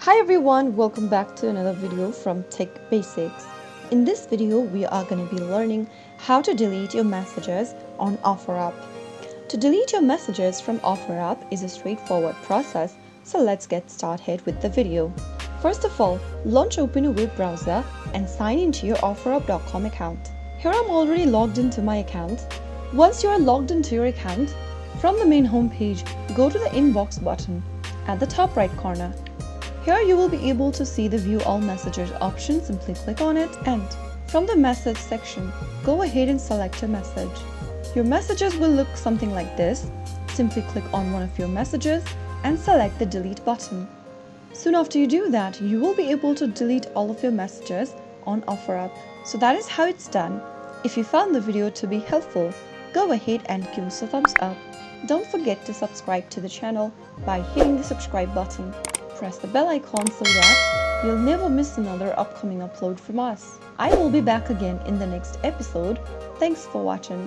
Hi everyone, welcome back to another video from Tech Basics. In this video, we are going to be learning how to delete your messages on Offerup. To delete your messages from Offerup is a straightforward process, so let's get started with the video. First of all, launch open a web browser and sign into your Offerup.com account. Here I'm already logged into my account. Once you are logged into your account, from the main home page, go to the inbox button at the top right corner. Here you will be able to see the View All Messages option. Simply click on it, and from the message section, go ahead and select your message. Your messages will look something like this. Simply click on one of your messages and select the delete button. Soon after you do that, you will be able to delete all of your messages on Offerup. So that is how it's done. If you found the video to be helpful, go ahead and give us a thumbs up. Don't forget to subscribe to the channel by hitting the subscribe button. Press the bell icon so that you'll never miss another upcoming upload from us. I will be back again in the next episode. Thanks for watching.